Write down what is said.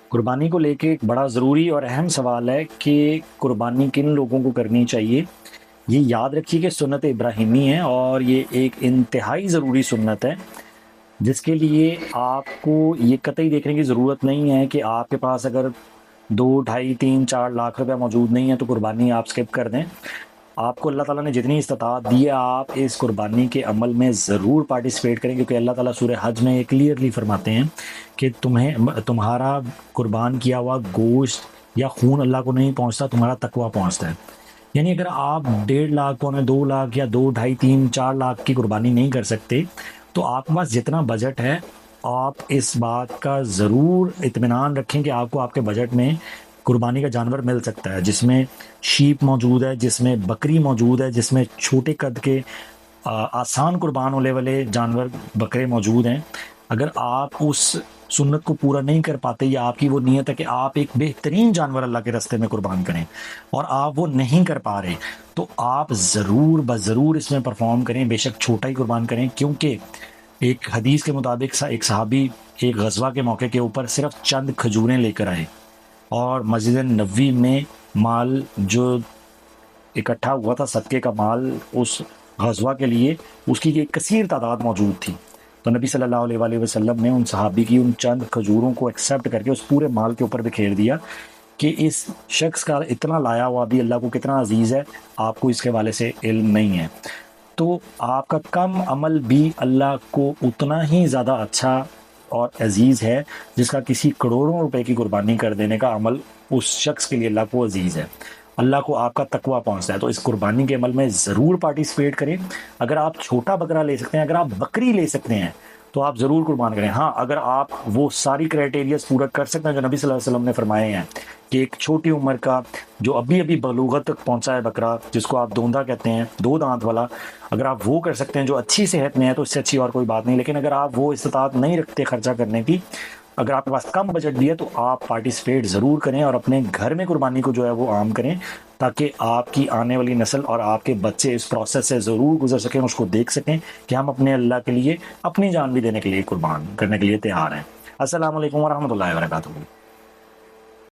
قربانی کو لے کے ایک بڑا ضروری اور اہم سوال ہے کہ قربانی کن لوگوں کو کرنی چاہیے۔ یہ یاد رکھیے کہ سنت ابراہیمی ہے اور یہ ایک انتہائی ضروری سنت ہے، جس کے لیے آپ کو یہ قطعی دیکھنے کی ضرورت نہیں ہے کہ آپ کے پاس اگر 2، 2، 3، 4 لاکھ روپے موجود نہیں ہے تو قربانی آپ سکپ کر دیں۔ آپ کو اللہ تعالیٰ نے جتنی استطاعت دی ہے آپ اس قربانی کے عمل میں ضرور پارٹیسپیٹ کریں، کیونکہ اللہ تعالیٰ سورہ حج میں یہ کلیئرلی فرماتے ہیں کہ تمہارا قربان کیا ہوا گوشت یا خون اللہ کو نہیں پہنچتا، تمہارا تقویٰ پہنچتا ہے۔ یعنی اگر آپ 1.5 لاکھ، 2 لاکھ یا 2، 2.5، 3، 4 لاکھ کی قربانی نہیں کر سکتے تو آپ کے پاس جتنا بجٹ ہے آپ اس بات کا ضرور اطمینان رکھیں کہ آپ کو آپ کے بجٹ میں قربانی کا جانور مل سکتا ہے، جس میں شیپ موجود ہے، جس میں بکری موجود ہے، جس میں چھوٹے قد کے آسان قربان ہونے والے جانور بکرے موجود ہیں۔ اگر آپ اس سنت کو پورا نہیں کر پاتے یا آپ کی وہ نیت ہے کہ آپ ایک بہترین جانور اللہ کے راستے میں قربان کریں اور آپ وہ نہیں کر پا رہے، تو آپ ضرور بضرور اس میں پرفارم کریں، بے شک چھوٹا ہی قربان کریں، کیونکہ ایک حدیث کے مطابق ایک صحابی ایک غزوہ کے موقع کے اوپر صرف چند کھجوریں لے کر آئے اور مسجد نبوی میں مال جو اکٹھا ہوا تھا، صدقے کا مال اس غزوہ کے لیے، اس کی ایک کثیر تعداد موجود تھی۔ تو نبی صلی اللہ علیہ وآلہ وسلم نے ان صحابی کی ان چند کھجوروں کو ایکسیپٹ کر کے اس پورے مال کے اوپر بکھیر دیا کہ اس شخص کا اتنا لایا ہوا بھی اللہ کو کتنا عزیز ہے، آپ کو اس کے حوالے سے علم نہیں ہے۔ تو آپ کا کم عمل بھی اللہ کو اتنا ہی زیادہ اچھا اور عزیز ہے جس کا کسی کروڑوں روپے کی قربانی کر دینے کا عمل اس شخص کے لیے اللہ کو عزیز ہے۔ اللہ کو آپ کا تقویٰ پہنچتا ہے، تو اس قربانی کے عمل میں ضرور پارٹیسپیٹ کریں۔ اگر آپ چھوٹا بکرا لے سکتے ہیں، اگر آپ بکری لے سکتے ہیں تو آپ ضرور قربان کریں۔ ہاں، اگر آپ وہ ساری کرائٹیریاز پورا کر سکتے ہیں جو نبی صلی اللہ علیہ وسلم نے فرمائے ہیں کہ ایک چھوٹی عمر کا جو ابھی بلوغت تک پہنچا ہے بکرا، جس کو آپ دوندا کہتے ہیں، 2 دانت والا، اگر آپ وہ کر سکتے ہیں جو اچھی صحت میں ہے تو اس سے اچھی اور کوئی بات نہیں۔ لیکن اگر آپ وہ استطاعت نہیں رکھتے خرچہ کرنے کی، اگر آپ کے پاس کم بجٹ بھی ہے تو آپ پارٹیسپیٹ ضرور کریں اور اپنے گھر میں قربانی کو جو ہے وہ عام کریں، تاکہ آپ کی آنے والی نسل اور آپ کے بچے اس پروسیس سے ضرور گزر سکیں، اس کو دیکھ سکیں کہ ہم اپنے اللہ کے لیے اپنی جان بھی دینے کے لیے قربان کرنے کے لیے تیار ہیں۔ السلام علیکم ورحمۃ اللہ وبرکاتہ۔